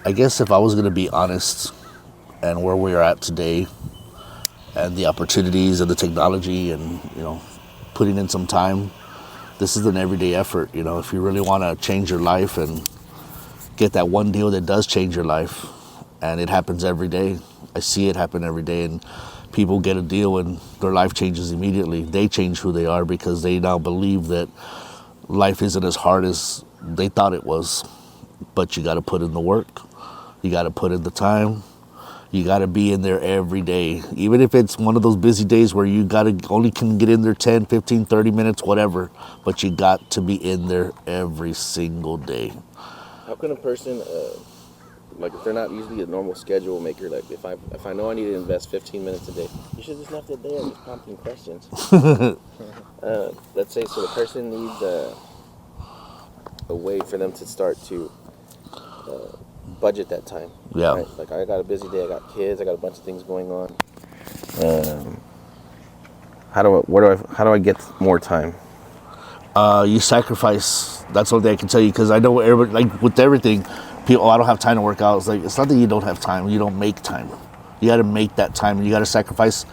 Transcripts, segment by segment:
I guess if I was going to be honest and where we are at today and the opportunities and the technology and, putting in some time, this is an everyday effort. If you really want to change your life and get that one deal that does change your life, and it happens every day. I see it happen every day, and people get a deal and their life changes immediately. They change who they are because they now believe that life isn't as hard as they thought it was. But you got to put in the work. You got to put in the time. You got to be in there every day. Even if it's one of those busy days where you only can get in there 10, 15, 30 minutes, whatever. But you got to be in there every single day. How can a person, if they're not usually a normal schedule maker, like if I know I need to invest 15 minutes a day, you should just left it there and just prompting questions. Let's say, so the person needs a way for them to start to budget that time. Yeah. Right? Like, I got a busy day, I got kids, I got a bunch of things going on. How do I get more time? You sacrifice. That's the only thing I can tell you, because I know everybody, like with everything, people, I don't have time to work out. It's not that you don't have time, you don't make time. You got to make that time. You got to sacrifice,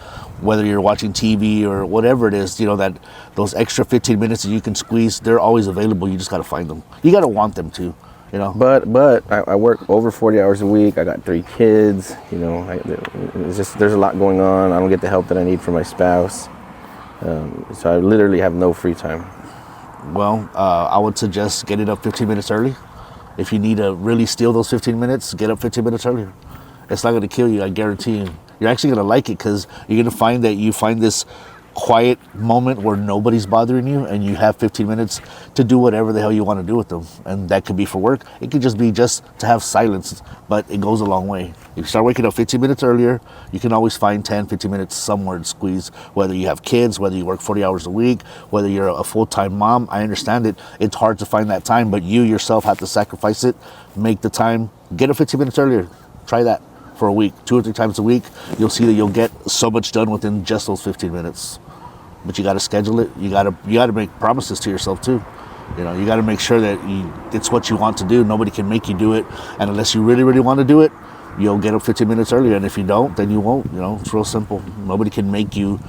whether you're watching TV or whatever it is, that those extra 15 minutes that you can squeeze, they're always available. You just got to find them. You got to want them too, But I work over 40 hours a week. I got 3 kids, it's just, there's a lot going on. I don't get the help that I need from my spouse. So I literally have no free time. Well, I would suggest getting up 15 minutes early. If you need to really steal those 15 minutes, get up 15 minutes earlier. It's not going to kill you, I guarantee you. You're actually going to like it, because you're going to find that you find this quiet moment where nobody's bothering you, and you have 15 minutes to do whatever the hell you want to do with them. And that could be for work. It could just be just to have silence, but it goes a long way. If you start waking up 15 minutes earlier, you can always find 10, 15 minutes somewhere to squeeze, whether you have kids, whether you work 40 hours a week, whether you're a full-time mom. I understand it. It's hard to find that time, but you yourself have to sacrifice it, make the time, get up 15 minutes earlier. Try that for a week, 2 or 3 times a week. You'll see that you'll get so much done within just those 15 minutes. But you got to schedule it. You got to make promises to yourself too. You got to make sure that it's what you want to do. Nobody can make you do it, and unless you really, really want to do it, you'll get up 15 minutes earlier. And if you don't, then you won't. It's real simple. Nobody can make you,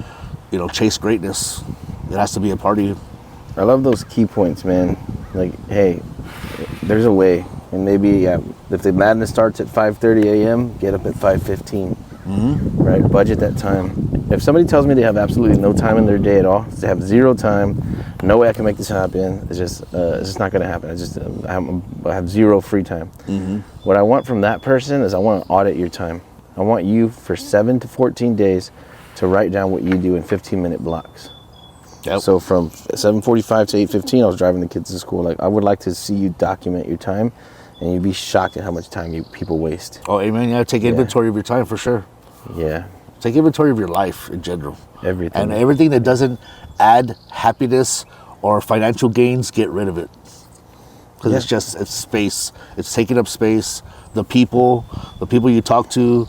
chase greatness. It has to be a part of you. I love those key points, man. Like, hey, there's a way. And maybe if the madness starts at 5:30 a.m., get up at 5:15. Mm-hmm. Right? Budget that time. If somebody tells me they have absolutely no time in their day at all, they have 0 time, no way I can make this happen, it's just not going to happen. I have 0 free time. Mm-hmm. What I want from that person is I want to audit your time. I want you for 7 to 14 days to write down what you do in 15-minute blocks. Yep. So from 7:45 to 8:15, I was driving the kids to school. Like, I would like to see you document your time, and you'd be shocked at how much time people waste. Oh, amen. You got to take inventory of your time for sure. Yeah. Take inventory of your life in general. Everything. And everything that doesn't add happiness or financial gains, get rid of it. Because it's space. It's taking up space. The people you talk to,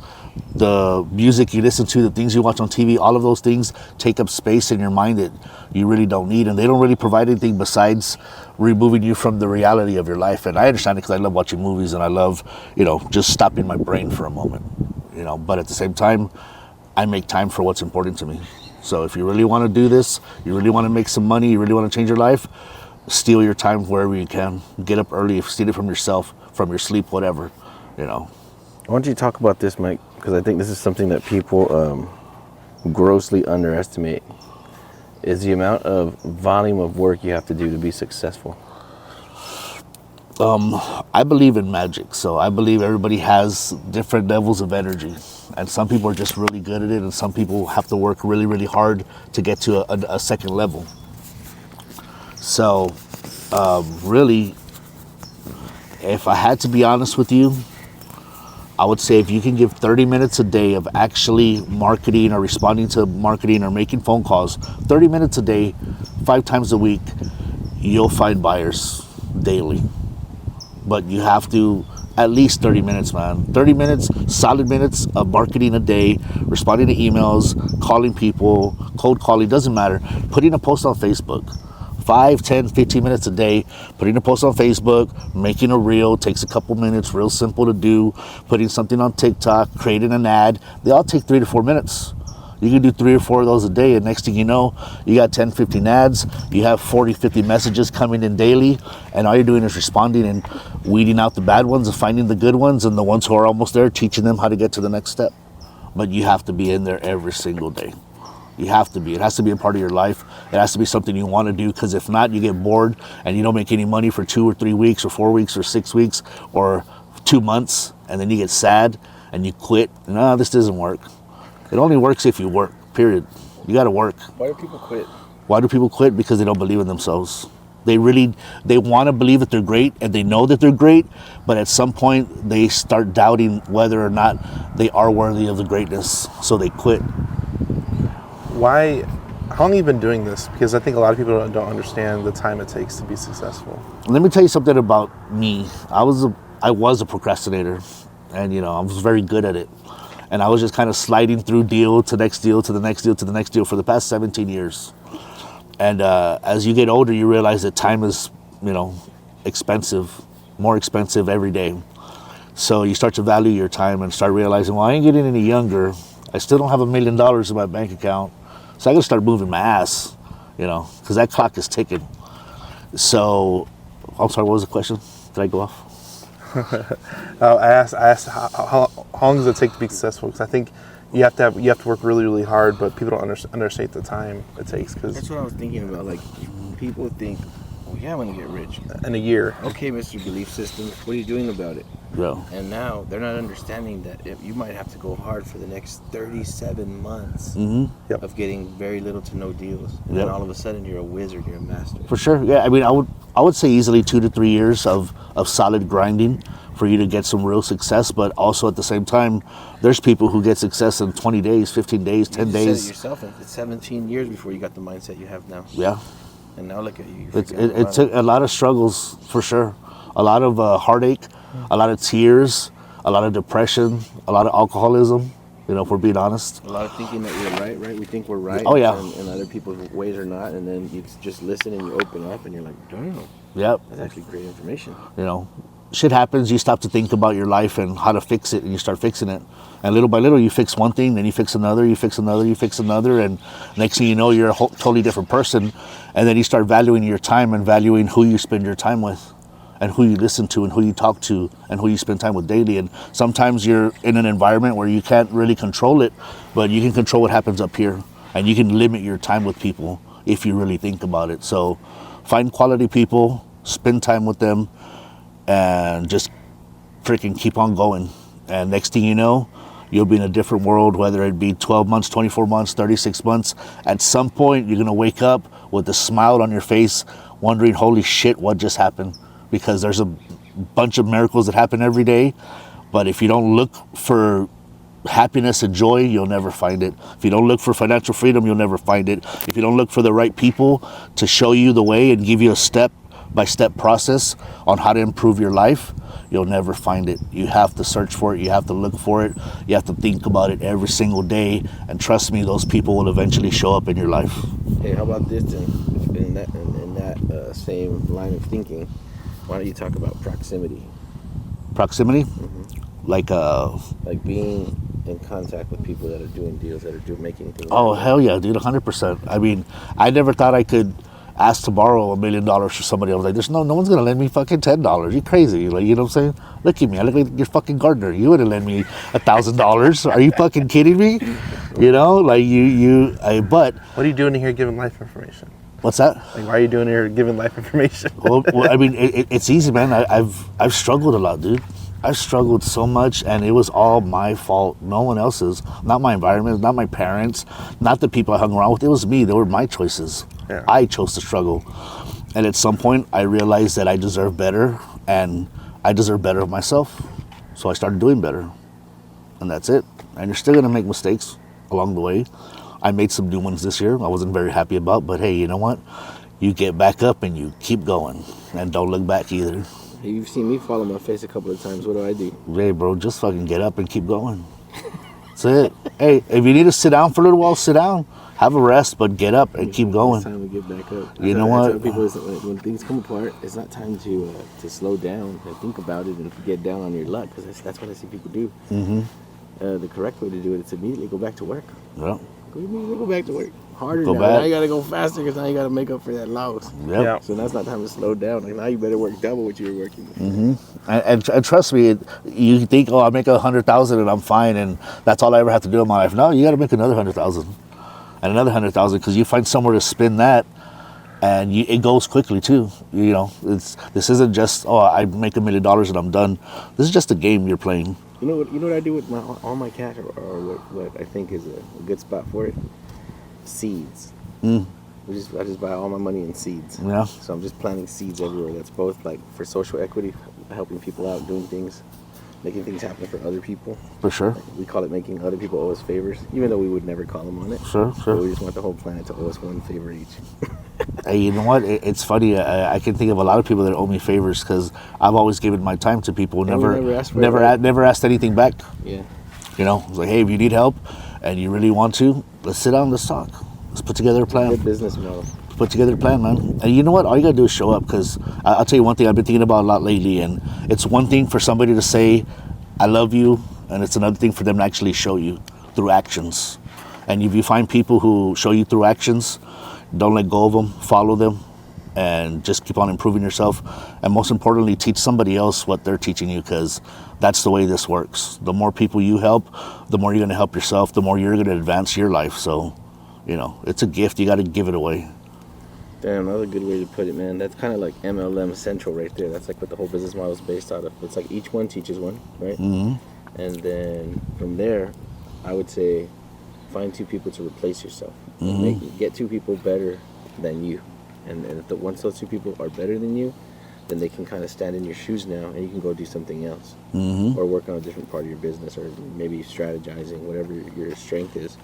the music you listen to, the things you watch on TV, all of those things take up space in your mind that you really don't need. And they don't really provide anything besides removing you from the reality of your life. And I understand it, because I love watching movies, and I love, just stopping my brain for a moment. But at the same time, I make time for what's important to me. So if you really want to do this, you really want to make some money, you really want to change your life, steal your time wherever you can. Get up early, steal it from yourself, from your sleep, whatever, I want you to talk about this, Mike, because I think this is something that people grossly underestimate, is the amount of volume of work you have to do to be successful. I believe in magic, so I believe everybody has different levels of energy, and some people are just really good at it, and some people have to work really, really hard to get to a second level. So, really, if I had to be honest with you, I would say if you can give 30 minutes a day of actually marketing or responding to marketing or making phone calls, 30 minutes a day, 5 times a week, you'll find buyers daily. But you have to at least 30 minutes, man. 30 minutes, solid minutes of marketing a day, responding to emails, calling people, cold calling, doesn't matter. Putting a post on Facebook. 5, 10, 15 minutes a day. Putting a post on Facebook, making a reel takes a couple minutes, real simple to do. Putting something on TikTok, creating an ad, they all take 3 to 4 minutes. You can do 3 or 4 of those a day, and next thing you know, you got 10, 15 ads, you have 40, 50 messages coming in daily, and all you're doing is responding and weeding out the bad ones and finding the good ones, and the ones who are almost there, teaching them how to get to the next step. But you have to be in there every single day. You have to be. It has to be a part of your life. It has to be something you want to do, because if not, you get bored and you don't make any money for 2 or 3 weeks or 4 weeks or 6 weeks or 2 months, and then you get sad and you quit. No, this doesn't work. It only works if you work, period. You got to work. Why do people quit? Why do people quit? Because they don't believe in themselves. They want to believe that they're great, and they know that they're great, but at some point they start doubting whether or not they are worthy of the greatness, so they quit. Why? How long have you been doing this? Because I think a lot of people don't understand the time it takes to be successful. Let me tell you something about me. I was a procrastinator, and I was very good at it. And I was just kind of sliding through deal to next deal to the next deal to the next deal for the past 17 years. And as you get older, you realize that time is, expensive, more expensive every day. So you start to value your time and start realizing, well, I ain't getting any younger. I still don't have $1 million in my bank account. So I got to start moving my ass, because that clock is ticking. So, I'm sorry, what was the question? Did I go off? I asked how long does it take to be successful? Because I think you have to work really, really hard, but people don't understate the time it takes. Cause that's what I was thinking about. Like, people think, oh yeah, I want to get rich in a year. Okay, Mr. Belief System, what are you doing about it? Yeah. And now they're not understanding that if you might have to go hard for the next 37 months of getting very little to no deals, and then all of a sudden you're a wizard, you're a master. For sure. Yeah. I mean, I would say easily 2 to 3 years of solid grinding for you to get some real success. But also at the same time, there's people who get success in 20 days, 15 days, 10 days. You said it yourself. It's 17 years before you got the mindset you have now. Yeah. And now look at you. It took a lot of struggles, for sure. A lot of heartache, a lot of tears, a lot of depression, a lot of alcoholism, if we're being honest. A lot of thinking that we're right? We think we're right. Oh, yeah. And other people's ways are not. And then you just listen and you open up and you're like, damn. Yep. That's actually great information. Shit happens, you stop to think about your life and how to fix it, and you start fixing it. And little by little, you fix one thing, then you fix another, you fix another, you fix another, and next thing you know, you're a totally different person. And then you start valuing your time and valuing who you spend your time with, and who you listen to, and who you talk to, and who you spend time with daily. And sometimes you're in an environment where you can't really control it, but you can control what happens up here, and you can limit your time with people if you really think about it. So find quality people, spend time with them, and just freaking keep on going. And next thing you know, you'll be in a different world, whether it be 12 months, 24 months, 36 months. At some point, you're going to wake up with a smile on your face, wondering, holy shit, what just happened? Because there's a bunch of miracles that happen every day. But if you don't look for happiness and joy, you'll never find it. If you don't look for financial freedom, you'll never find it. If you don't look for the right people to show you the way and give you a step-by-step process on how to improve your life, you'll never find it. You have to search for it. You have to look for it. You have to think about it every single day. And trust me, those people will eventually show up in your life. Hey, how about this then? In that same line of thinking, why don't you talk about proximity? Proximity? Like being in contact with people that are doing deals, that are making things. Oh, hell yeah, dude, 100%. I mean, I never thought I could ask to borrow $1 million for somebody. I was like, no one's gonna lend me fucking $10. You crazy? Like, you know what I'm saying? Look at me, I look like your fucking gardener. You wouldn't lend me $1,000. Are you fucking kidding me? But what are you doing here giving life information? What's that? Like, why are you doing here giving life information? well, I mean, it's easy, man. I've struggled a lot, dude. I've struggled so much, and it was all my fault. No one else's. Not my environment, not my parents, not the people I hung around with. It was me. They were my choices. Yeah. I chose to struggle. And at some point, I realized that I deserve better, and I deserve better of myself. So I started doing better. And that's it. And you're still going to make mistakes along the way. I made some new ones this year I wasn't very happy about, but hey, you know what? You get back up and you keep going. And don't look back either. Hey, you've seen me fall on my face a couple of times. What do I do? Hey, bro, just fucking get up and keep going. That's it. Hey, if you need to sit down for a little while, sit down. have a rest, but get up and keep going. It's time to get back up. You know what? I tell people is when things come apart, it's not time to slow down and think about it and get down on your luck, because that's what I see people do. The correct way to do it is immediately go back to work. Yeah. Immediately go back to work. Harder Go now. back. Now you got to go faster because now you got to make up for that loss. Yep. Yeah. So that's not time to slow down. Like, now you better work double what you were working before. And trust me, you think, oh, I make 100,000 and I'm fine, and that's all I ever have to do in my life. No, you got to make another 100,000 and another 100,000, because you find somewhere to spin that, and it goes quickly too. You know, this isn't just, oh, I make $1 million and I'm done. This is just a game you're playing. You know what I do with all my cash, or what I think is a good spot for it? Seeds. I just buy all my money in seeds. Yeah. So I'm just planting seeds everywhere. That's both like for social equity, helping people out, doing things, making things happen for other people. For sure. We call it making other people owe us favors, even though we would never call them on it. Sure. But we just want the whole planet to owe us one favor each. Hey, you know what? It's funny. I can think of a lot of people that owe me favors, because I've always given my time to people. Never asked anything back. Yeah. You know, it's like, hey, if you need help and you really want to, let's sit down, let's talk. Let's put together a plan. Good business model. Put together a plan, man. And you know what? All you gotta do is show up, because I'll tell you one thing I've been thinking about a lot lately, and it's one thing for somebody to say, I love you, and it's another thing for them to actually show you through actions. And if you find people who show you through actions, don't let go of them, follow them, and just keep on improving yourself. And most importantly, teach somebody else what they're teaching you, because that's the way this works. The more people you help, the more you're gonna help yourself, the more you're gonna advance your life. So, you know, it's a gift. You got to give it away. Damn, another good way to put it, man. That's kind of like MLM Central right there. That's like what the whole business model is based out of. It's like each one teaches one, right? And then from there, I would say find two people to replace yourself. Get two people better than you. And if once those two people are better than you, then they can kind of stand in your shoes now, and you can go do something else. Or work on a different part of your business, or maybe strategizing, whatever your strength is.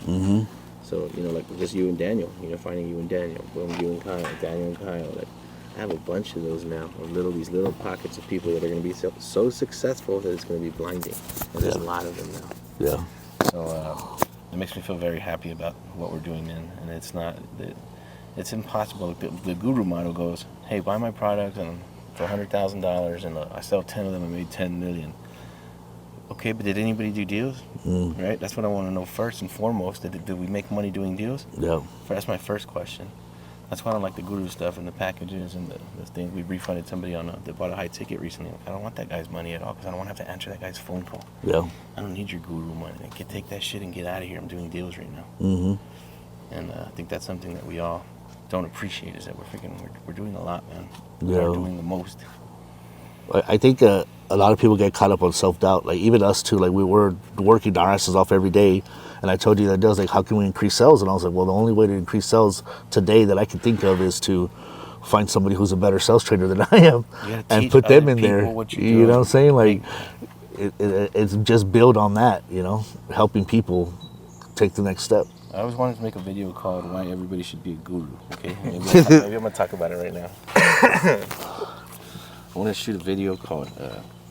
So, you know, like just you and Daniel, you know, finding you and Daniel, boom, you and Kyle, Daniel and Kyle. Like, I have a bunch of those now, of these little pockets of people that are going to be so successful that it's going to be blinding. And there's a lot of them now. Yeah. So it makes me feel very happy about what we're doing, man. And it's impossible. The guru model goes, hey, buy my product and for $100,000, and I sell 10 of them and made 10 million. Okay, but did anybody do deals? Right? That's what I want to know first and foremost. Did we make money doing deals? Yeah. That's my first question. That's why I don't like the guru stuff and the packages and the things. We refunded somebody that bought a high ticket recently. I don't want that guy's money at all, because I don't want to have to answer that guy's phone call. Yeah. I don't need your guru money. Take that shit and get out of here. I'm doing deals right now. And I think that's something that we all don't appreciate, is that we're doing a lot, man. We're doing the most. I think a lot of people get caught up on self-doubt. Like, even us too. Like, we were working our asses off every day, and I told you that day, I was like, how can we increase sales? And I was like, well, the only way to increase sales today that I can think of is to find somebody who's a better sales trainer than I am, and put them in there. You know what I'm saying? Like, it's just build on that, you know, helping people take the next step. I always wanted to make a video called Why Everybody Should Be a Guru, okay? Maybe I'm going to talk about it right now. I want to shoot a video called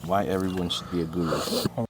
Why Everyone Should Be a Guru.